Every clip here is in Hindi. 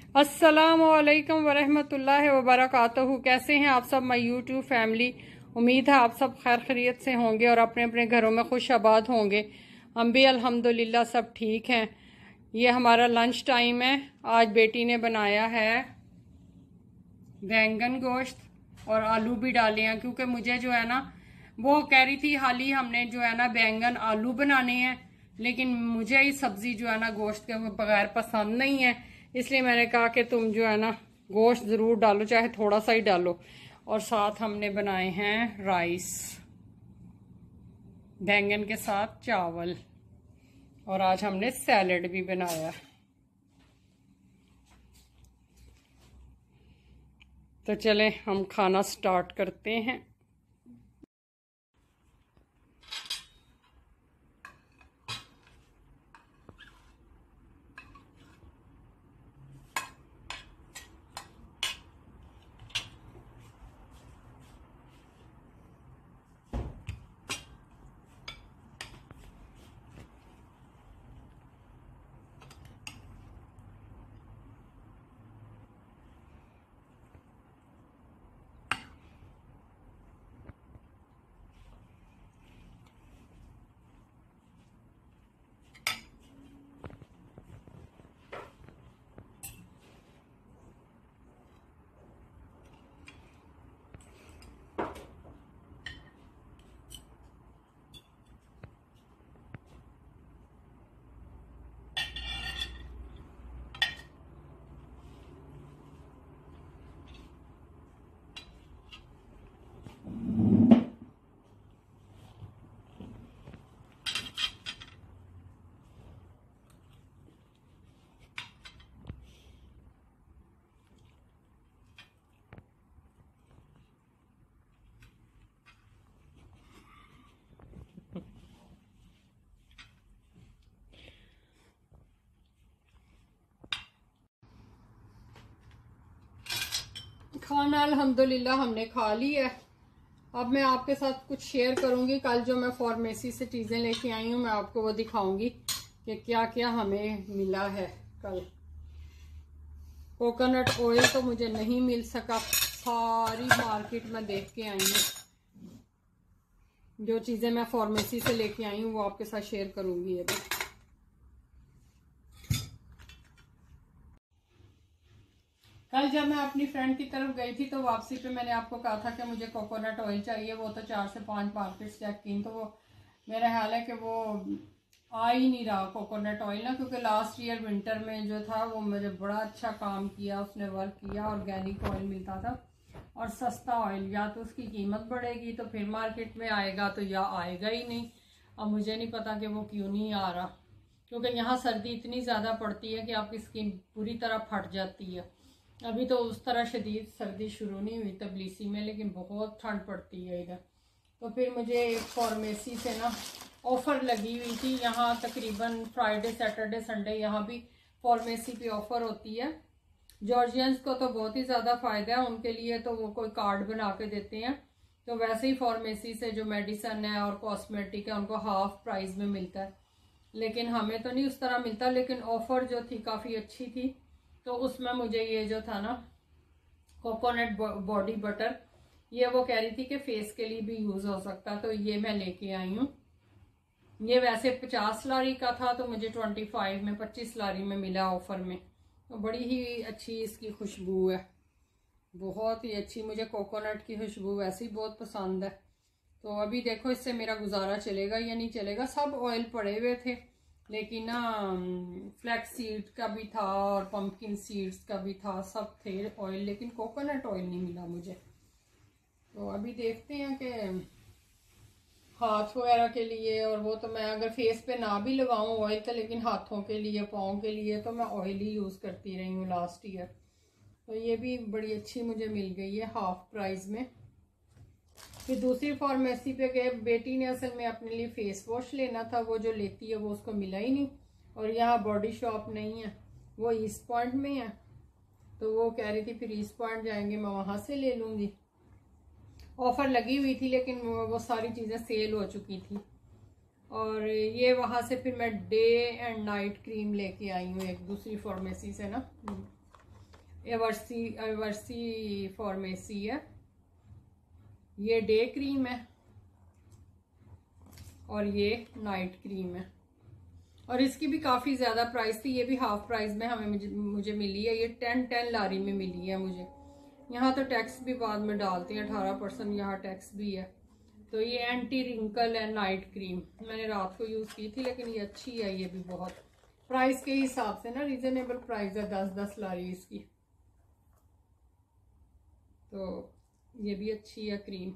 अस्सलामुअलैकुम वरहमतुल्लाहि वबरकातुहू। कैसे हैं आप सब माय यूट्यूब फैमिली। उम्मीद है आप सब खैर खैरियत से होंगे और अपने अपने घरों में खुश आबाद होंगे। हम भी अल्हम्दुलिल्लाह सब ठीक हैं। ये हमारा लंच टाइम है। आज बेटी ने बनाया है बैंगन गोश्त और आलू भी डाले हैं, क्योंकि मुझे जो है ना वो कह रही थी हाल ही हमने जो है ना बैंगन आलू बनाने हैं, लेकिन मुझे ये सब्जी जो है ना गोश्त के बगैर पसंद नहीं है। इसलिए मैंने कहा कि तुम जो है ना गोश्त ज़रूर डालो, चाहे थोड़ा सा ही डालो। और साथ हमने बनाए हैं राइस, बैंगन के साथ चावल, और आज हमने सैलेड भी बनाया। तो चलें हम खाना स्टार्ट करते हैं। खाना अल्हम्दुलिल्लाह हमने खा लिया है। अब मैं आपके साथ कुछ शेयर करूंगी। कल जो मैं फार्मेसी से चीज़ें लेके आई हूँ मैं आपको वो दिखाऊंगी कि क्या क्या हमें मिला है। कल कोकोनट ऑयल तो मुझे नहीं मिल सका, सारी मार्केट में देख के आई हूँ। जो चीज़ें मैं फार्मेसी से लेके आई हूँ वो आपके साथ शेयर करूंगी अभी। कल जब मैं अपनी फ्रेंड की तरफ गई थी तो वापसी पे मैंने आपको कहा था कि मुझे कोकोनट ऑयल चाहिए। वो तो 4 से 5 मार्केट्स चेक की, तो वो मेरा ख्याल है कि वो आ ही नहीं रहा कोकोनट ऑयल ना, क्योंकि लास्ट ईयर विंटर में जो था वो मुझे बड़ा अच्छा काम किया, उसने वर्क किया। ऑर्गेनिक ऑयल मिलता था और सस्ता ऑयल, या तो उसकी कीमत बढ़ेगी तो फिर मार्केट में आएगा, तो या आएगा ही नहीं। अब मुझे नहीं पता कि वो क्यों नहीं आ रहा, क्योंकि यहाँ सर्दी इतनी ज़्यादा पड़ती है कि आपकी स्किन पूरी तरह फट जाती है। अभी तो उस तरह शदीद सर्दी शुरू नहीं हुई तबलीसी में, लेकिन बहुत ठंड पड़ती है इधर। तो फिर मुझे एक फार्मेसी से ना ऑफ़र लगी हुई थी। यहाँ तकरीबन फ्राइडे सैटरडे संडे यहाँ भी फार्मेसी पे ऑफ़र होती है। जॉर्जियंस को तो बहुत ही ज़्यादा फ़ायदा है, उनके लिए तो वो कोई कार्ड बना के देते हैं। तो वैसे ही फार्मेसी से जो मेडिसन है और कॉस्मेटिक है उनको हाफ प्राइस में मिलता है, लेकिन हमें तो नहीं उस तरह मिलता। लेकिन ऑफ़र जो थी काफ़ी अच्छी थी, तो उसमें मुझे ये जो था ना कोकोनट बॉडी बटर, ये वो कह रही थी कि फेस के लिए भी यूज़ हो सकता, तो ये मैं लेके आई हूँ। ये वैसे 50 लारी का था, तो मुझे 25 में 25 लारी में मिला ऑफर में। तो बड़ी ही अच्छी इसकी खुशबू है, बहुत ही अच्छी। मुझे कोकोनट की खुशबू वैसे ही बहुत पसंद है। तो अभी देखो इससे मेरा गुजारा चलेगा या नहीं चलेगा। सब ऑयल पड़े हुए थे, लेकिन ना फ्लैक्स सीड का भी था और पंपकिन सीड्स का भी था, सब थे ऑयल, लेकिन कोकोनट ऑयल नहीं मिला मुझे। तो अभी देखते हैं कि हाथ वगैरह के लिए, और वो तो मैं अगर फेस पे ना भी लगाऊं ऑयल तो, लेकिन हाथों के लिए पाँव के लिए तो मैं ऑयल ही यूज़ करती रही हूँ लास्ट ईयर। तो ये भी बड़ी अच्छी मुझे मिल गई है हाफ प्राइस में। फिर दूसरी फार्मेसी पे गए, बेटी ने असल में अपने लिए फेस वॉश लेना था, वो जो लेती है वो उसको मिला ही नहीं। और यहाँ बॉडी शॉप नहीं है, वो ईस्ट पॉइंट में है। तो वो कह रही थी फिर ईस्ट पॉइंट जाएंगे, मैं वहाँ से ले लूँगी। ऑफ़र लगी हुई थी लेकिन वो सारी चीज़ें सेल हो चुकी थी। और ये वहाँ से फिर मैं डे एंड नाइट क्रीम लेके आई हूँ एक दूसरी फार्मेसी से ना। एवर्सी फार्मेसी है। ये डे क्रीम है और ये नाइट क्रीम है, और इसकी भी काफ़ी ज़्यादा प्राइस थी। ये भी हाफ प्राइस में हमें मुझे मिली है। ये 10 लारी में मिली है मुझे। यहाँ तो टैक्स भी बाद में डालते हैं, 18% यहाँ टैक्स भी है। तो ये एंटी रिंकल है नाइट क्रीम, मैंने रात को यूज़ की थी, लेकिन ये अच्छी है। ये भी बहुत प्राइस के हिसाब से ना रीजनेबल प्राइस है, 10 लारी इसकी। तो ये भी अच्छी है क्रीम।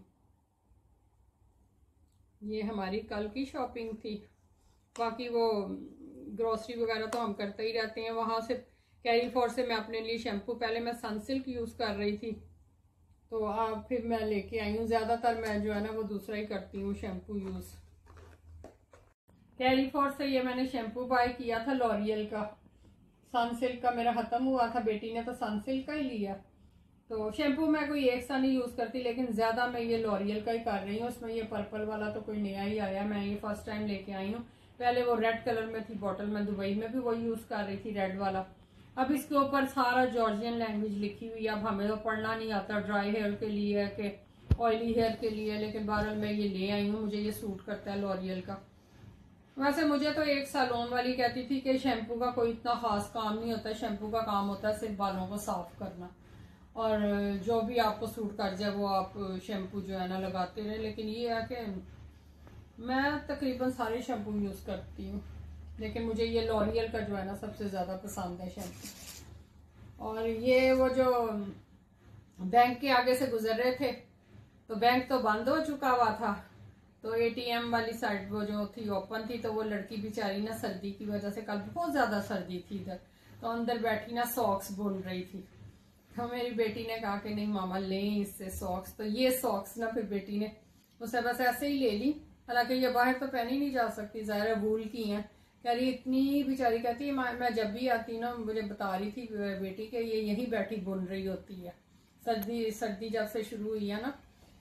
ये हमारी कल की शॉपिंग थी। बाकी वो ग्रोसरी वगैरह तो हम करते ही रहते हैं। वहाँ से कैरी फॉर से मैं अपने लिए शैम्पू, पहले मैं सनसिल्क यूज़ कर रही थी, तो अब फिर मैं लेके आई हूँ। ज़्यादातर मैं जो है ना वो दूसरा ही करती हूँ शैम्पू यूज़। कैरी फॉर से ये मैंने शैम्पू बाय किया था लॉरियल का। सनसिल्क का मेरा ख़त्म हुआ था, बेटी ने तो सनसिल्क का ही लिया। तो शैम्पू मैं कोई एक सा नहीं यूज़ करती, लेकिन ज़्यादा मैं ये लॉरियल का ही कर रही हूँ। उसमें ये पर्पल वाला तो कोई नया ही आया, मैं ये फर्स्ट टाइम लेके आई हूँ। पहले वो रेड कलर में थी बॉटल, में दुबई में भी वो यूज़ कर रही थी रेड वाला। अब इसके ऊपर सारा जॉर्जियन लैंग्वेज लिखी हुई है। अब हमें तो पढ़ना नहीं आता, ड्राई हेयर के लिए कि ऑयली हेयर के लिए, लेकिन बहरहाल मैं ये ले आई हूँ। मुझे ये सूट करता है लॉरियल का। वैसे मुझे तो एक सैलून वाली कहती थी कि शैम्पू का कोई इतना खास काम नहीं होता, शैम्पू का काम होता है सिर्फ बालों को साफ करना, और जो भी आपको सूट कर जाए वो आप शैम्पू जो है ना लगाते रहे। लेकिन ये है कि मैं तकरीबन सारे शैम्पू यूज़ करती हूँ, लेकिन मुझे ये लॉरियल का जो है ना सबसे ज़्यादा पसंद है शैम्पू। और ये वो जो बैंक के आगे से गुजर रहे थे, तो बैंक तो बंद हो चुका हुआ था, तो एटीएम वाली साइड वो जो थी ओपन थी। तो वो लड़की बेचारी ना सर्दी की वजह से, कल बहुत ज़्यादा सर्दी थी इधर, तो अंदर बैठी ना सॉक्स बुन रही थी। तो मेरी बेटी ने कहा कि नहीं मामा लें इससे सॉक्स। तो ये सॉक्स ना फिर बेटी ने उसे बस ऐसे ही ले ली। हालांकि ये बाहर तो पहनी नहीं जा सकती, ज़ाहिर वूल की हैं। कह रही इतनी बेचारी, कहती है मैं जब भी आती ना, मुझे बता रही थी बेटी कि ये यहीं बैठी बुन रही होती है। सर्दी जब से शुरू हुई है ना,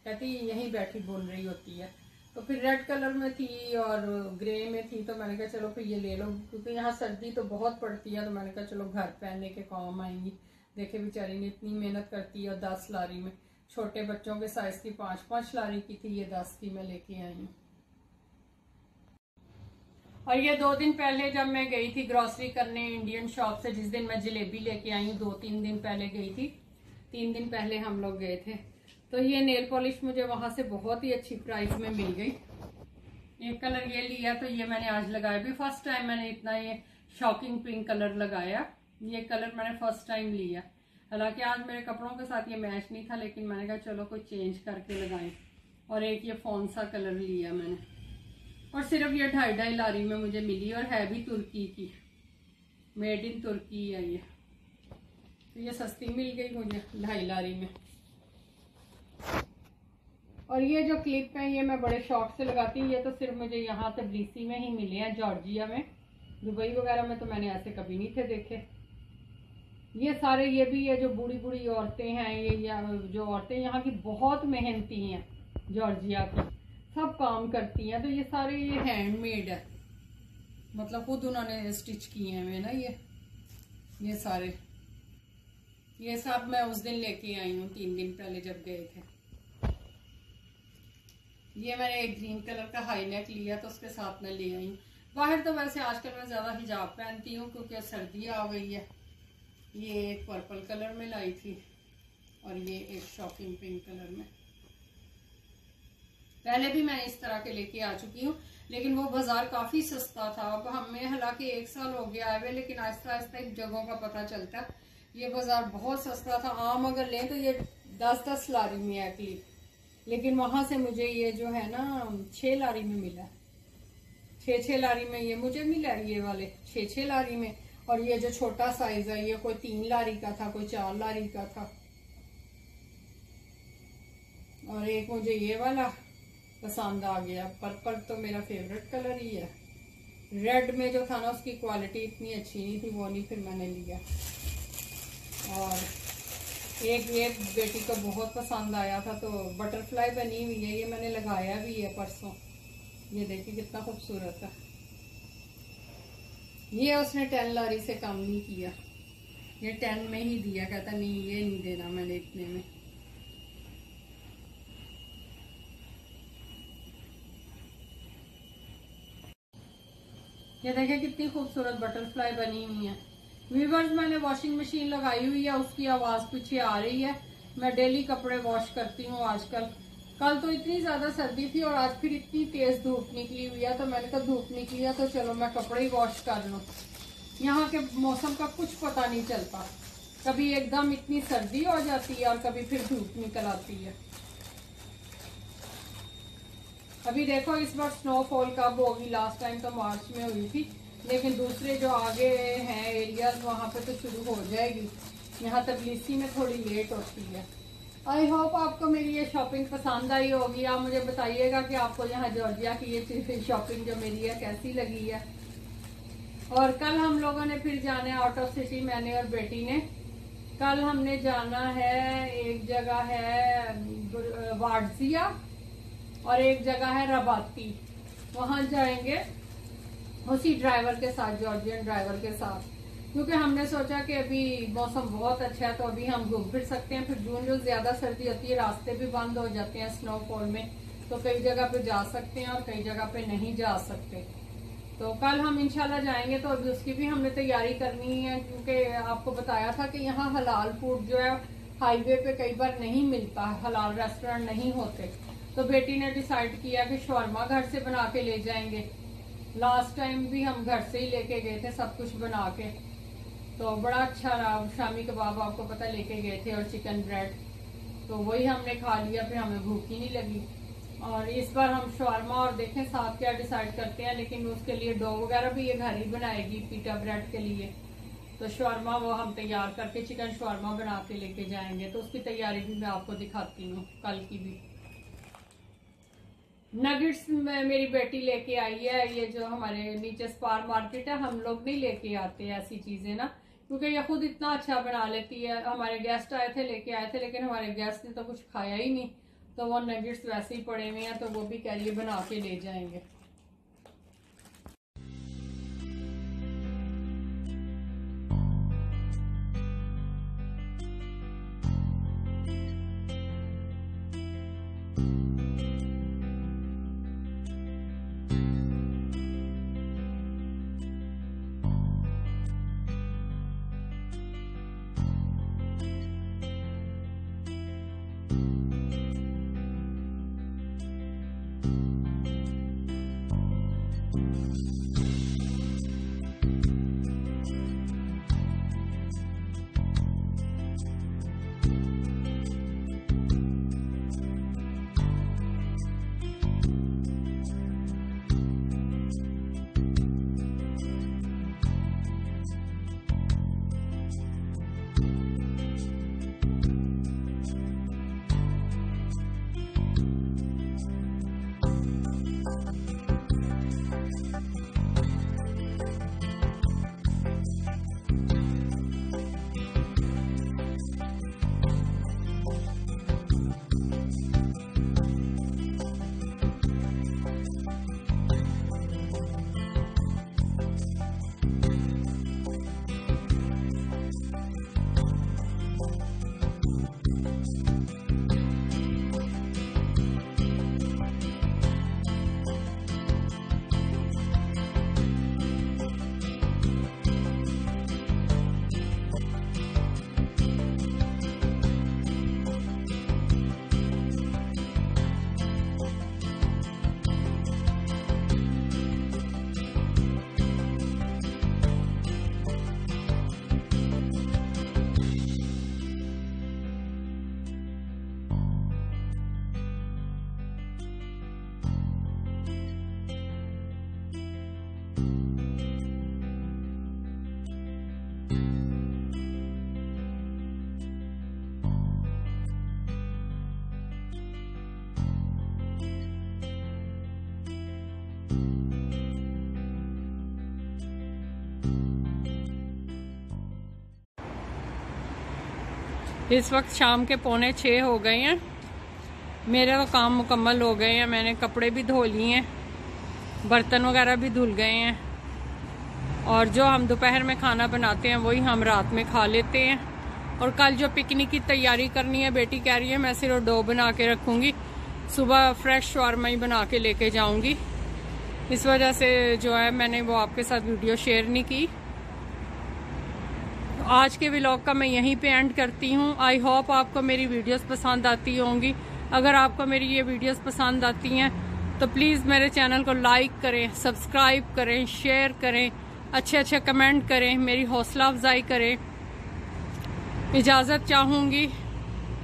कहती यहीं बैठी बुन रही होती है। तो फिर रेड कलर में थी और ग्रे में थी, तो मैंने कहा चलो फिर ये ले लो, क्योंकि यहाँ सर्दी तो बहुत पड़ती है। तो मैंने कहा चलो घर पहनने के काम आएंगी। देखे बेचारी ने इतनी मेहनत करती है, और 10 लारी में, छोटे बच्चों के साइज की 5-5 लारी की थी, ये 10 की मैं लेके आई हूँ। और ये 2 दिन पहले जब मैं गई थी ग्रोसरी करने इंडियन शॉप से, जिस दिन मैं जलेबी लेके आई हूँ, 2-3 दिन पहले गई थी, 3 दिन पहले हम लोग गए थे। तो ये नेल पॉलिश मुझे वहां से बहुत ही अच्छी प्राइस में मिल गई। एक कलर ये लिया, तो ये मैंने आज लगाया भी, फर्स्ट टाइम मैंने इतना ये शॉकिंग पिंक कलर लगाया। ये कलर मैंने फर्स्ट टाइम लिया। हालांकि आज मेरे कपड़ों के साथ ये मैच नहीं था, लेकिन मैंने कहा चलो कोई चेंज करके लगाएं। और एक ये फोन सा कलर लिया मैंने, और सिर्फ ये 2.5 लारी में मुझे मिली, और है भी तुर्की की, मेड इन तुर्की है ये। तो ये सस्ती मिल गई मुझे 2.5 लारी में। और ये जो क्लिप है ये मैं बड़े शौक से लगाती हूँ। ये तो सिर्फ मुझे यहाँ से ब्रीसी में ही मिले हैं, जॉर्जिया में। दुबई वगैरह में तो मैंने ऐसे कभी नहीं थे देखे। ये सारे, ये भी ये जो बूढ़ी बूढ़ी औरतें हैं, ये जो औरतें यहाँ की बहुत मेहनती हैं, जॉर्जिया की, सब काम करती हैं। तो ये सारे ये हैंडमेड है, मतलब खुद उन्होंने स्टिच किए हैं ना ये सारे। ये सब मैं उस दिन लेके आई हूँ 3 दिन पहले जब गए थे। ये मैंने एक ग्रीन कलर का हाई नेक लिया, तो उसके साथ मैं ले आई हूँ। बाहर तो वैसे आजकल मैं ज़्यादा हिजाब पहनती हूँ, क्योंकि सर्दी आ गई है। ये एक पर्पल कलर में लाई थी, और ये एक शॉकिंग पिंक कलर में। पहले भी मैं इस तरह के लेके आ चुकी हूँ, लेकिन वो बाजार काफ़ी सस्ता था। अब हमें हालांकि 1 साल हो गया है, लेकिन आहिस्ता आहिस्ता इन जगहों का पता चलता। ये बाजार बहुत सस्ता था। आम अगर लें तो ये 10-10 लारी में है क्लिप, लेकिन वहां से मुझे ये जो है ना 6 लारी में मिला। 6 लारी में ये मुझे मिला, ये वाले 6 लारी में। और ये जो छोटा साइज है ये कोई 3 लारी का था, कोई 4 लारी का था। और एक मुझे ये वाला पसंद आ गया, पर्पल तो मेरा फेवरेट कलर ही है। रेड में जो था ना उसकी क्वालिटी इतनी अच्छी नहीं थी, वो नहीं फिर मैंने लिया। और एक ये बेटी को बहुत पसंद आया था, तो बटरफ्लाई बनी हुई है, ये मैंने लगाया भी है परसों। ये देखिए कितना खूबसूरत है। ये उसने 10 लारी से कम नहीं किया। ये 10 में ही दिया, कहता नहीं ये नहीं देना मैंने इतने में। ये देखें कितनी खूबसूरत बटरफ्लाई बनी हुई है। व्यूअर्स, मैंने वॉशिंग मशीन लगाई हुई है, उसकी आवाज पीछे आ रही है। मैं डेली कपड़े वॉश करती हूँ आजकल। कल तो इतनी ज्यादा सर्दी थी और आज फिर इतनी तेज धूप निकली हुई है, तो मैंने कहा धूप निकली है तो चलो मैं कपड़े ही वॉश कर लूँ। यहाँ के मौसम का कुछ पता नहीं चलता, कभी एकदम इतनी सर्दी हो जाती है और कभी फिर धूप निकल आती है। अभी देखो इस बार स्नोफॉल कब होगी, लास्ट टाइम तो मार्च में हुई थी, लेकिन दूसरे जो आगे हैं एरियाज वहाँ पे तो शुरू हो जाएगी। यहाँ तबलीसी में थोड़ी लेट होती है। आई होप आपको मेरी ये शॉपिंग पसंद आई होगी। आप मुझे बताइएगा कि आपको यहाँ जॉर्जिया की ये शॉपिंग जो मेरी है कैसी लगी है। और कल हम लोगों ने फिर जाना है आउट ऑफ सिटी, मैंने और बेटी ने। कल हमने जाना है, एक जगह है वार्जिया और एक जगह है रबाती, वहां जाएंगे उसी ड्राइवर के साथ, जॉर्जियन ड्राइवर के साथ, क्योंकि हमने सोचा कि अभी मौसम बहुत अच्छा है तो अभी हम घूम फिर सकते हैं। फिर जून जो ज्यादा सर्दी होती है रास्ते भी बंद हो जाते हैं स्नोफॉल में, तो कई जगह पे जा सकते हैं और कई जगह पे नहीं जा सकते। तो कल हम इंशाल्लाह जाएंगे, तो अभी उसकी भी हमने तैयारी करनी है, क्योंकि आपको बताया था कि यहाँ हलाल फूड जो है हाईवे पे कई बार नहीं मिलता, हलाल रेस्टोरेंट नहीं होते। तो बेटी ने डिसाइड किया कि शौरमा घर से बना के ले जाएंगे। लास्ट टाइम भी हम घर से ही लेके गए थे सब कुछ बना के, तो बड़ा अच्छा रहा। शामी कबाब आपको पता लेके गए थे और चिकन ब्रेड, तो वही हमने खा लिया, फिर हमें भूख ही नहीं लगी। और इस बार हम शौरमा और देखें साथ क्या डिसाइड करते हैं, लेकिन उसके लिए डो वगैरह भी ये घर ही बनाएगी पीटा ब्रेड के लिए। तो शौरमा वो हम तैयार करके चिकन शौरमा बना के लेके जाएंगे, तो उसकी तैयारी भी मैं आपको दिखाती हूँ कल की भी। नगेट्स मेरी बेटी लेके आई है, ये जो हमारे नीचे स्पार मार्केट है, हम लोग नहीं लेके आते ऐसी चीजें ना, क्योंकि ये खुद इतना अच्छा बना लेती है। हमारे गेस्ट आए थे, लेके आए थे, लेकिन हमारे गेस्ट ने तो कुछ खाया ही नहीं, तो वो नगेट्स वैसे ही पड़े हुए हैं, तो वो भी कह रही है बना के ले जाएंगे। इस वक्त शाम के 5:45 हो गए हैं। मेरे तो काम मुकम्मल हो गए हैं, मैंने कपड़े भी धो लिए हैं, बर्तन वगैरह भी धुल गए हैं। और जो हम दोपहर में खाना बनाते हैं वही हम रात में खा लेते हैं। और कल जो पिकनिक की तैयारी करनी है, बेटी कह रही है मैं सिर्फ डो बना के रखूँगी, सुबह फ्रेश शॉर्मा ही बना के लेके जाऊँगी। इस वजह से जो है मैंने वो आपके साथ वीडियो शेयर नहीं की। तो आज के व्लॉग का मैं यहीं पे एंड करती हूँ। आई होप आपको मेरी वीडियोस पसंद आती होंगी। अगर आपको मेरी ये वीडियोस पसंद आती हैं तो प्लीज़ मेरे चैनल को लाइक करें, सब्सक्राइब करें, शेयर करें, अच्छे अच्छे कमेंट करें, मेरी हौसला अफजाई करें। इजाज़त चाहूँगी,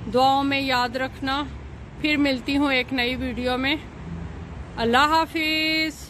दुआओं में याद रखना। फिर मिलती हूँ एक नई वीडियो में। अल्लाह हाफिज़।